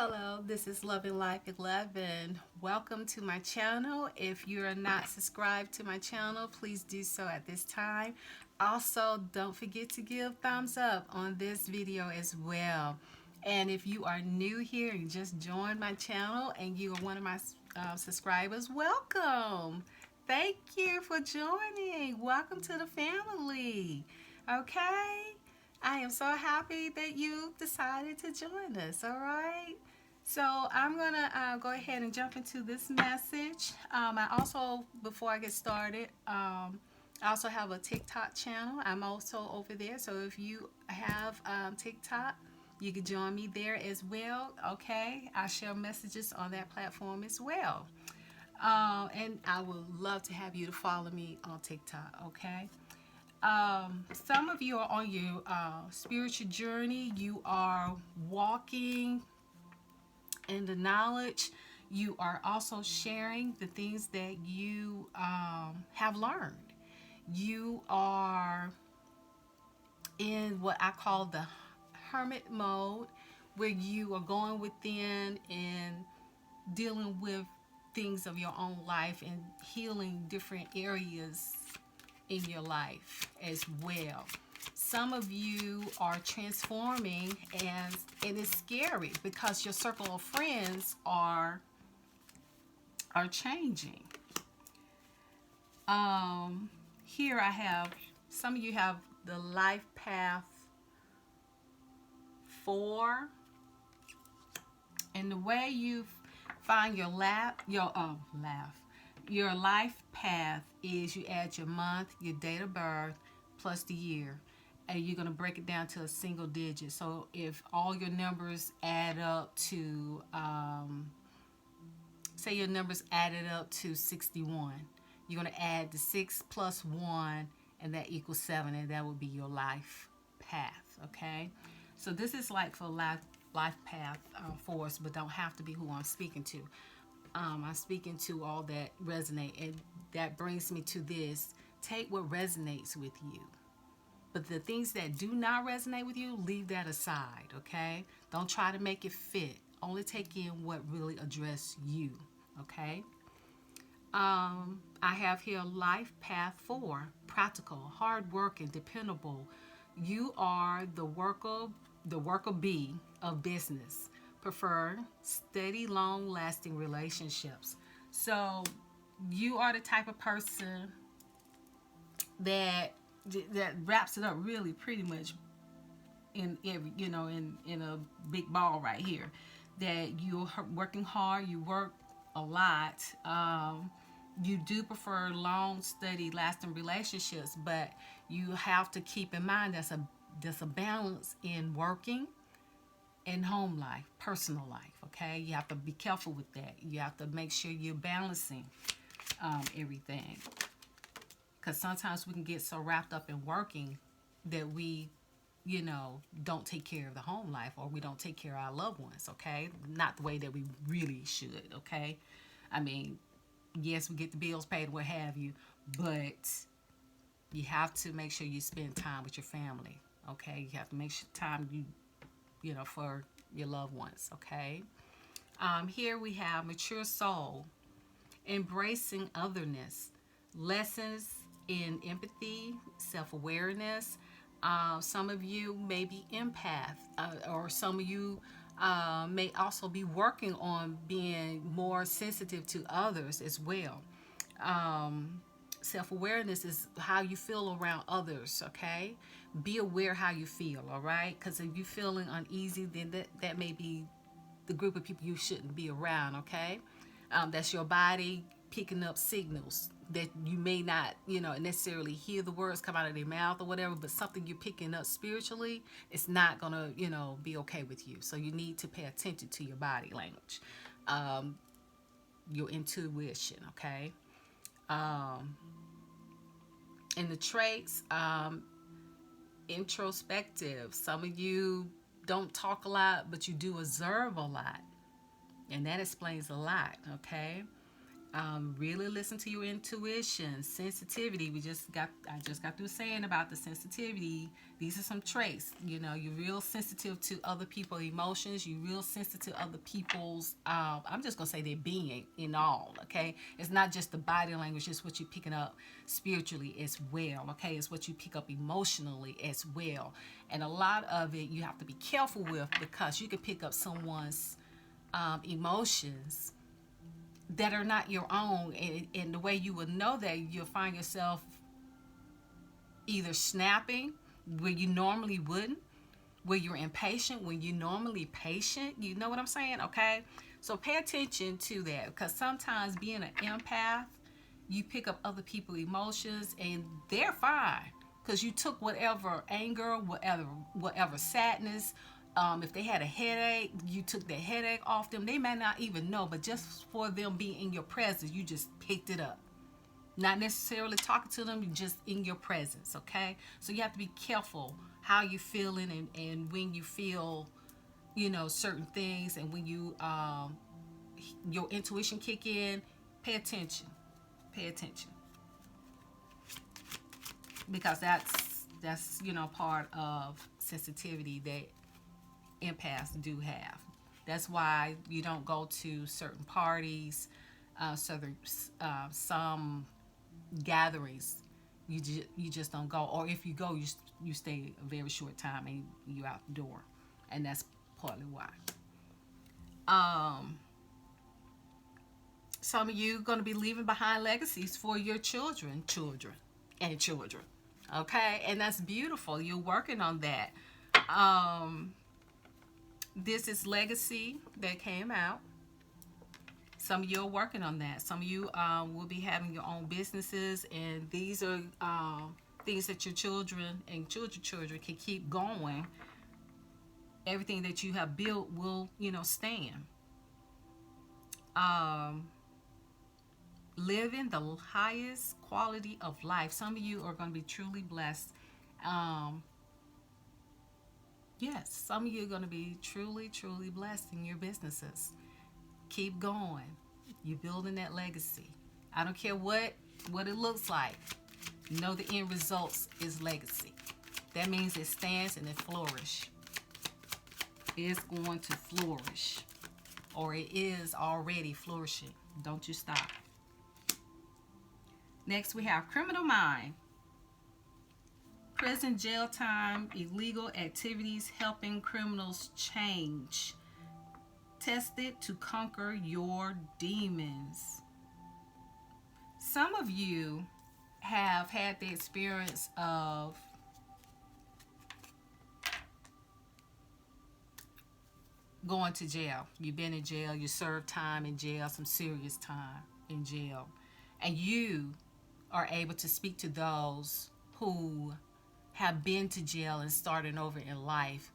Hello, this is Loving Life 11. Welcome to my channel. If you are not subscribed to my channel, please do so at this time. Also, don't forget to give thumbs up on this video as well. And if you are new here and just joined my channel and you are one of my subscribers, welcome. Thank you for joining. Welcome to the family. Okay? I am so happy that you decided to join us, all right? So I'm going to go ahead and jump into this message. I also, before I get started, I also have a TikTok channel. I'm also over there. So if you have TikTok, you can join me there as well, okay? I share messages on that platform as well. And I would love to have you to follow me on TikTok, okay? Some of you are on your spiritual journey. You are walking in the knowledge. You are also sharing the things that you have learned. You are in what I call the hermit mode, where you are going within and dealing with things of your own life and healing different areas in your life as well. Some of you are transforming, and it is scary because your circle of friends are changing. Here I have, some of you have the life path 4, and the way you find your your life path is you add your month, your date of birth, plus the year, and you're going to break it down to a single digit. So if all your numbers add up to, say your numbers added up to 61, you're going to add the 6 plus 1, and that equals 7, and that would be your life path, okay? So this is like for life path for us, but don't have to be who I'm speaking to. I'm speaking to all that resonate, and that brings me to this. Take what resonates with you. But the things that do not resonate with you, leave that aside, okay? Don't try to make it fit. Only take in what really addresses you, okay? I have here life path 4, practical, hardworking, dependable. You are the worker bee of business. Prefer steady, long-lasting relationships. So you are the type of person that wraps it up really pretty much in every, in a big ball right here. That you're working hard, you work a lot. You do prefer long, steady, lasting relationships, but you have to keep in mind there's a balance in working and home life, personal life. Okay, you have to be careful with that. You have to make sure you're balancing everything, because sometimes we can get so wrapped up in working that we don't take care of the home life, or we don't take care of our loved ones, okay? Not the way that we really should, okay? I mean, yes, we get the bills paid, what have you, but you have to make sure you spend time with your family, okay? You have to make sure time for your loved ones, okay? Here we have mature soul, embracing otherness, lessons in empathy, self-awareness. Some of you may be empath, or some of you may also be working on being more sensitive to others as well. Self-awareness is how you feel around others, okay? Be aware how you feel, all right? Because if you're feeling uneasy, then that may be the group of people you shouldn't be around, okay? That's your body picking up signals that you may not, necessarily hear the words come out of their mouth or whatever, but something you're picking up spiritually, it's not gonna, be okay with you. So you need to pay attention to your body language, your intuition, okay? And the traits, introspective. Some of you don't talk a lot, but you do observe a lot, and that explains a lot, okay? Really listen to your intuition, sensitivity. I just got through saying about the sensitivity. These are some traits. You know, you're real sensitive to other people's emotions. You're real sensitive to other people's. I'm just gonna say their being in all. Okay, it's not just the body language. It's what you're picking up spiritually as well. Okay, it's what you pick up emotionally as well. And a lot of it you have to be careful with because you can pick up someone's emotions that are not your own, and the way you will know that, you'll find yourself either snapping where you normally wouldn't, where you're impatient when you normally patient. You know what I'm saying? Okay, so pay attention to that, because sometimes being an empath, you pick up other people's emotions and they're fine because you took whatever anger, whatever sadness, if they had a headache, you took the headache off them. They may not even know, but just for them being in your presence, you just picked it up. Not necessarily talking to them, just in your presence. Okay, so you have to be careful how you feeling, and when you feel, you know, certain things, and when you your intuition kick in. Pay attention. Pay attention, because that's you know, part of sensitivity that empaths do have. That's why you don't go to certain parties, some gatherings. You just don't go, or if you go, you stay a very short time and you out the door, and that's partly why. Um, some of you going to be leaving behind legacies for your children, and children. Okay, and that's beautiful. You're working on that. Um, this is legacy that came out. Some of you are working on that. Some of you will be having your own businesses, and these are things that your children and children can keep going. Everything that you have built will, you know, stand. Um, Living the highest quality of life. Some of you are going to be truly blessed. Um, yes, some of you are going to be truly blessed in your businesses. Keep going. You're building that legacy. I don't care what it looks like. Know the end results is legacy. That means it stands and it flourish. It's going to flourish, or it is already flourishing. Don't you stop. Next, we have criminal mind. Prison, jail time, illegal activities helping criminals change. Tested to conquer your demons. Some of you have had the experience of going to jail. You've been in jail, you served time in jail, some serious time in jail. And you are able to speak to those who have been to jail and starting over in life.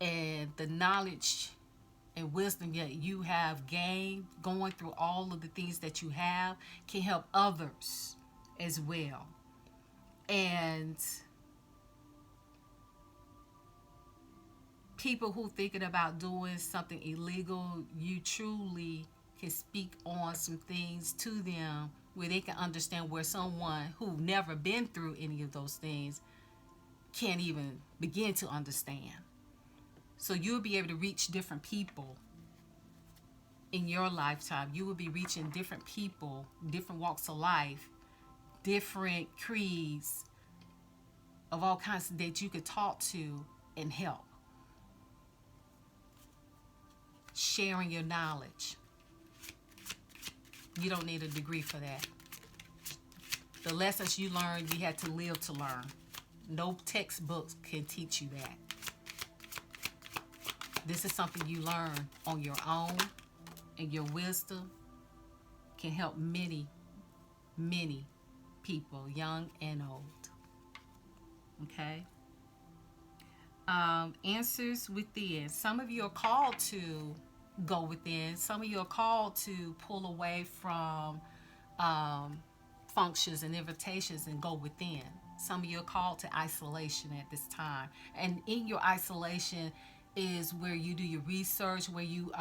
And the knowledge and wisdom that you have gained going through all of the things that you have can help others as well. And people who thinking about doing something illegal, you truly can speak on some things to them where they can understand, where someone who never been through any of those things can't even begin to understand. So you'll be able to reach different people in your lifetime. You will be reaching different people, different walks of life, different creeds of all kinds that you could talk to and help. Sharing your knowledge. You don't need a degree for that. The lessons you learned, you had to live to learn. No textbooks can teach you that. This is something you learn on your own, and your wisdom can help many people, young and old. Okay? Answers within. Some of you are called to go within. Some of you are called to pull away from functions and invitations and go within. Some of you are called to isolation at this time. And in your isolation is where you do your research, where you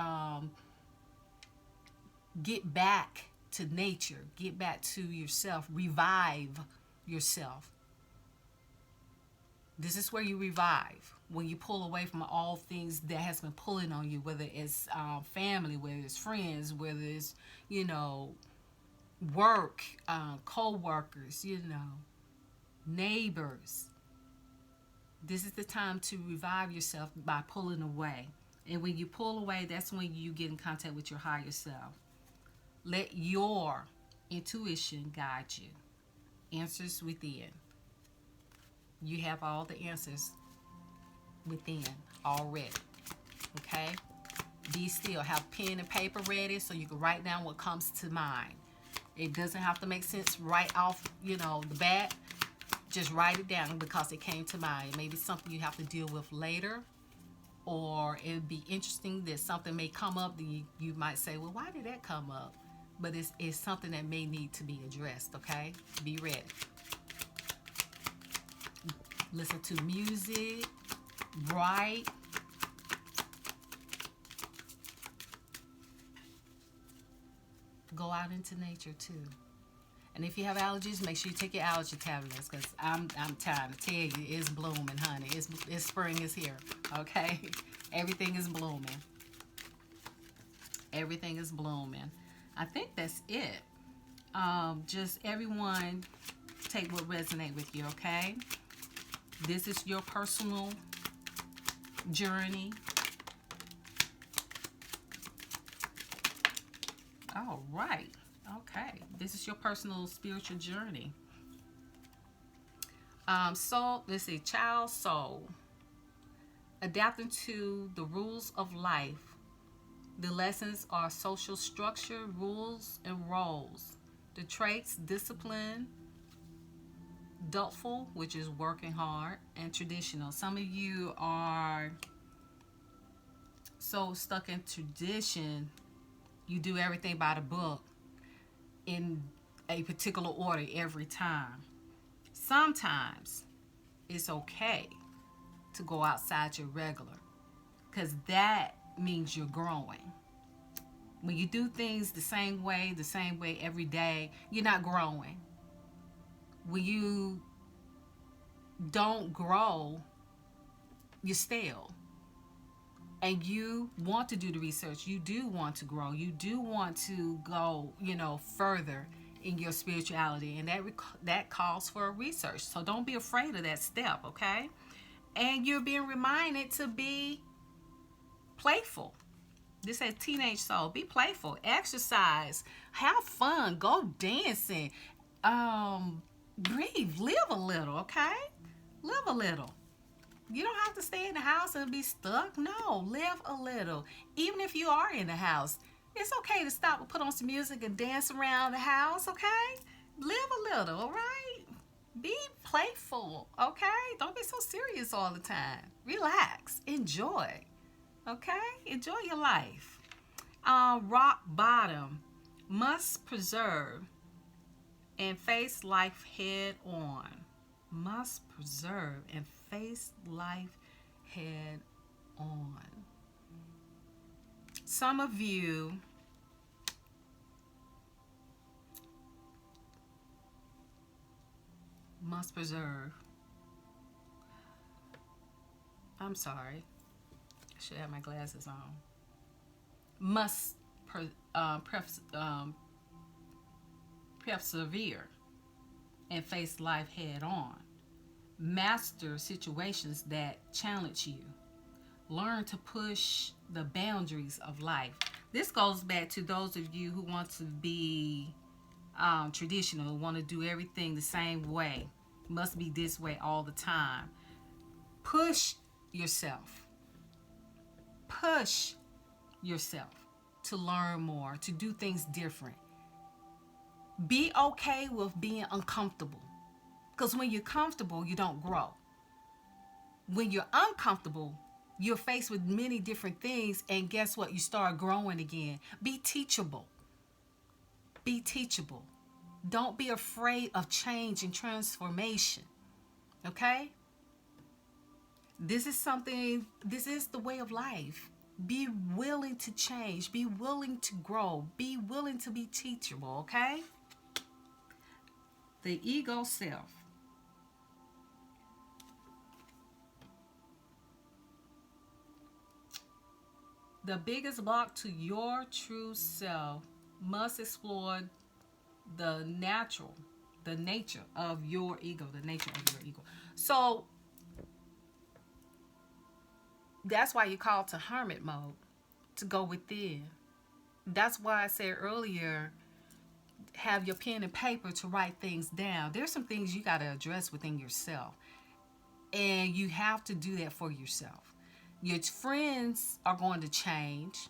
get back to nature. Get back to yourself. Revive yourself. This is where you revive. When you pull away from all things that has been pulling on you, whether it's family, whether it's friends, whether it's, you know, work, co-workers, you know, neighbors. This is the time to revive yourself by pulling away. And when you pull away, that's when you get in contact with your higher self. Let your intuition guide you. Answers within. You have all the answers within already. Okay? Be still. Have pen and paper ready so you can write down what comes to mind. It doesn't have to make sense right off, you know, the bat. Just write it down because it came to mind. It may be something you have to deal with later, or it would be interesting that something may come up that you might say, well, why did that come up? But it's something that may need to be addressed, okay? Be ready. Listen to music, write. Go out into nature too. And if you have allergies, make sure you take your allergy tablets, because I'm trying to tell you, it's blooming, honey. It's spring is here, okay? Everything is blooming. Everything is blooming. I think that's it. Just everyone take what resonate with you, okay? This is your personal journey. All right. Okay. This is your personal spiritual journey. So let's see. Child soul. Adapting to the rules of life. The lessons are social structure, rules, and roles. The traits, discipline, adultful, which is working hard, and traditional. Some of you are so stuck in tradition, you do everything by the book in a particular order every time. Sometimes it's okay to go outside your regular, because that means you're growing. When you do things the same way every day, you're not growing. When you don't grow, you're stale. And you want to do the research. You do want to grow. You do want to go, you know, further in your spirituality. And that calls for a research. So don't be afraid of that step, okay? And you're being reminded to be playful. This says teenage soul. Be playful. Exercise. Have fun. Go dancing. Breathe. Live a little, okay? Live a little. You don't have to stay in the house and be stuck. No, live a little. Even if you are in the house, it's okay to stop and put on some music and dance around the house, okay? Live a little, all right? Be playful, okay? Don't be so serious all the time. Relax. Enjoy, okay? Enjoy your life. Rock bottom. Must preserve and face life head on. Must preserve and face life head on. Some of you must preserve. I'm sorry. I should have my glasses on. Must persevere and face life head on. Master situations that challenge you. Learn to push the boundaries of life. This goes back to those of you who want to be traditional, want to do everything the same way. Must be this way all the time. Push yourself. Push yourself to learn more, to do things different. Be okay with being uncomfortable. Because when you're comfortable, you don't grow. When you're uncomfortable, you're faced with many different things, and guess what? You start growing again. Be teachable. Be teachable. Don't be afraid of change and transformation. Okay? This is the way of life. Be willing to change. Be willing to grow. Be willing to be teachable, okay? The ego self. The biggest block to your true self must explore the natural, the nature of your ego, the nature of your ego. So that's why you call to hermit mode, to go within. That's why I said earlier, have your pen and paper to write things down. There's some things you got to address within yourself, and you have to do that for yourself. Your friends are going to change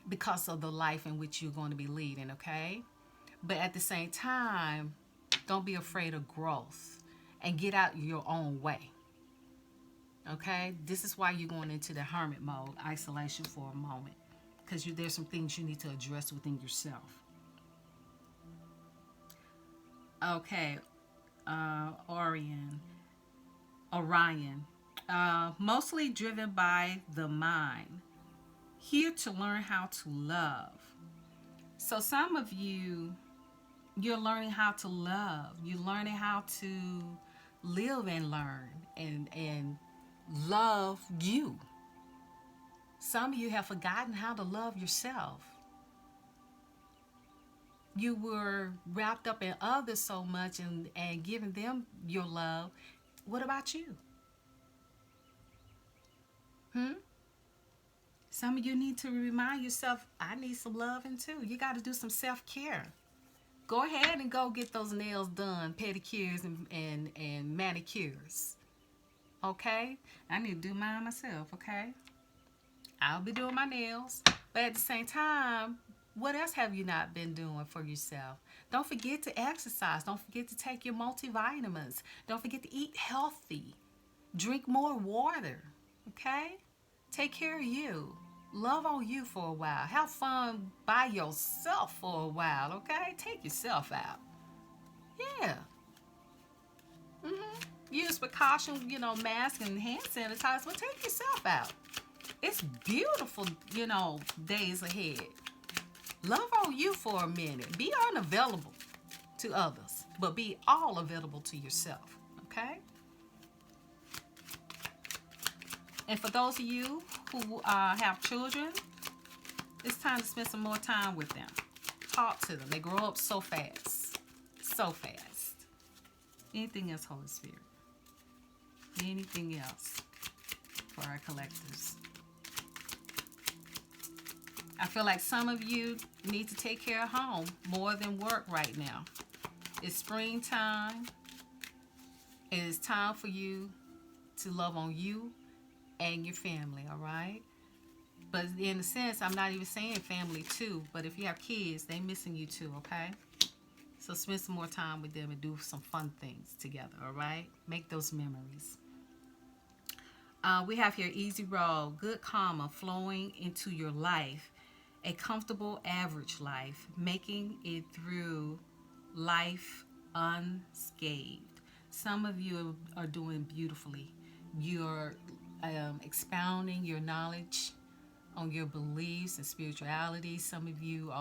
because of the life in which you're going to be leading, okay? But at the same time, don't be afraid of growth and get out your own way. Okay? This is why you're going into the hermit mode, isolation for a moment, because there's some things you need to address within yourself. Okay, Orion. Mostly driven by the mind. Here to learn how to love. So some of you, you're learning how to love. You're learning how to live and learn and love you. Some of you have forgotten how to love yourself. You were wrapped up in others so much and giving them your love. What about you? Some of you need to remind yourself, I need some loving too. You got to do some self-care. Go ahead and go get those nails done, pedicures and manicures. Okay? I need to do mine myself, okay? I'll be doing my nails. But at the same time, what else have you not been doing for yourself? Don't forget to exercise. Don't forget to take your multivitamins. Don't forget to eat healthy. Drink more water, okay? Take care of you. Love on you for a while. Have fun by yourself for a while, okay? Take yourself out. Yeah. Use precaution, mask and hand sanitizer, but take yourself out. It's beautiful, days ahead. Love on you for a minute. Be unavailable to others, but be all available to yourself, okay? And for those of you who have children, it's time to spend some more time with them. Talk to them. They grow up so fast. So fast. Anything else, Holy Spirit? Anything else for our collectors? I feel like some of you need to take care of home more than work right now. It's springtime. It is time for you to love on you and your family, all right? But in a sense, I'm not even saying family too, but if you have kids, they missing you too, okay? So spend some more time with them and do some fun things together, all right? Make those memories. We have here easy roll, good karma flowing into your life, a comfortable average life, making it through life unscathed. Some of you are doing beautifully. You're expounding your knowledge on your beliefs and spirituality. Some of you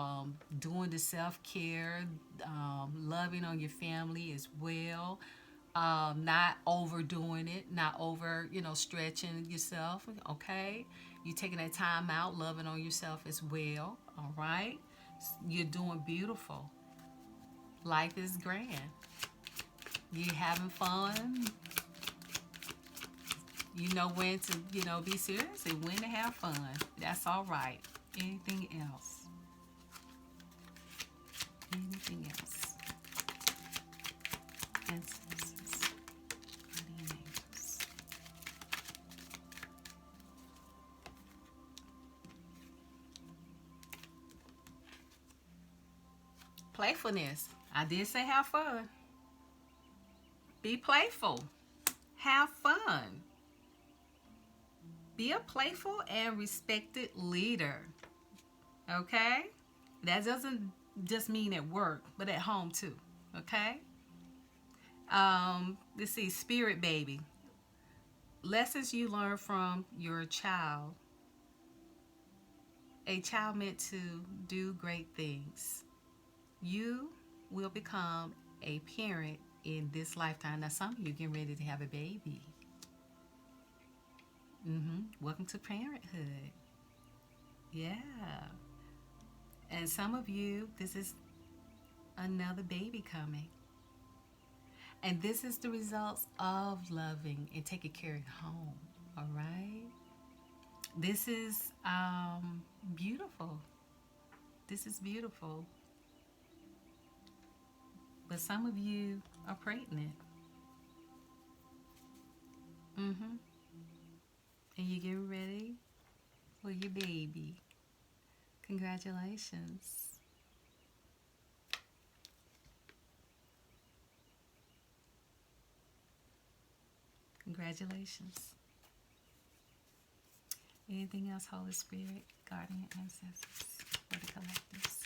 doing the self-care, loving on your family as well. Not overdoing it, not over, stretching yourself, okay? You're taking that time out, loving on yourself as well, all right? You're doing beautiful. Life is grand. You having fun. You know when to, be serious and when to have fun. That's all right. Anything else? Anything else? Ancestors, guardian angels. Playfulness. I did say have fun. Be playful. Have fun. Be a playful and respected leader. Okay? That doesn't just mean at work, but at home too. Okay? Let's see, spirit baby. Lessons you learn from your child A child meant to do great things. You will become a parent in this lifetime. Now, some of you getting ready to have a baby. Welcome to parenthood. Yeah. And some of you, this is another baby coming. And this is the results of loving and taking care of home. All right. This is beautiful. This is beautiful. But some of you are pregnant. And you're getting ready for your baby. Congratulations. Congratulations. Anything else, Holy Spirit, guardian ancestors, for the collectives?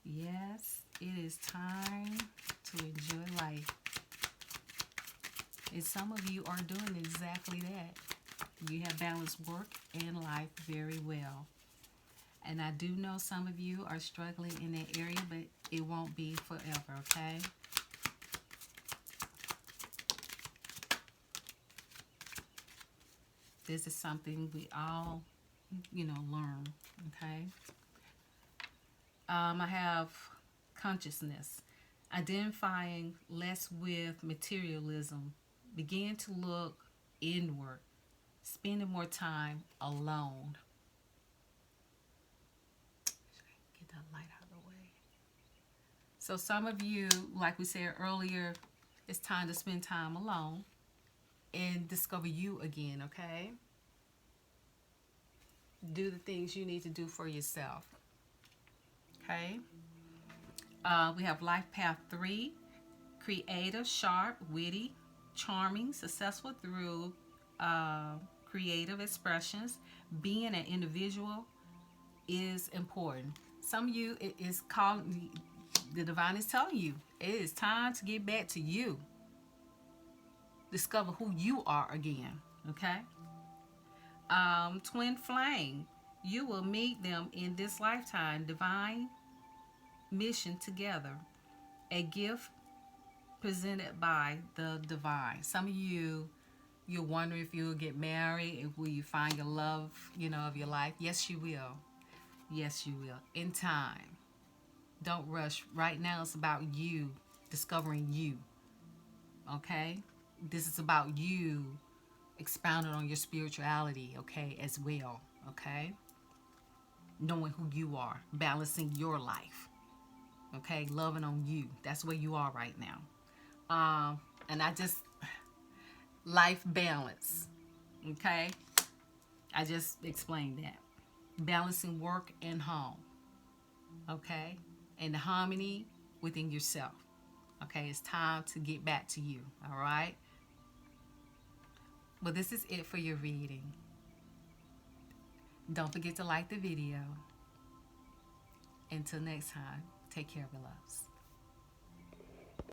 Yes, it is time to enjoy life. And some of you are doing exactly that. You have balanced work and life very well. And I do know some of you are struggling in that area, but it won't be forever, okay? This is something we all, learn, okay? I have consciousness, identifying less with materialism, begin to look inward, spending more time alone. Get that light out of the way. So some of you, like we said earlier, it's time to spend time alone and discover you again, okay? Do the things you need to do for yourself, okay? We have Life Path 3, creative, sharp, witty, charming, successful through creative expressions. Being an individual is important. Some of you, it is calling, the divine is telling you, it is time to get back to you. Discover who you are again, okay? Twin flame, you will meet them in this lifetime. Divine mission together. A gift presented by the divine. Some of you, you're wondering if you'll get married, if will you find your love, of your life. Yes, you will. Yes, you will. In time. Don't rush. Right now, it's about you discovering you. Okay? This is about you expounding on your spirituality, okay, as well. Okay? Knowing who you are, balancing your life. Okay? Loving on you. That's where you are right now. And I just, life balance. Okay? I just explained that. Balancing work and home. Okay? And the harmony within yourself. Okay? It's time to get back to you. All right? But this is it for your reading. Don't forget to like the video. Until next time, take care of your loves.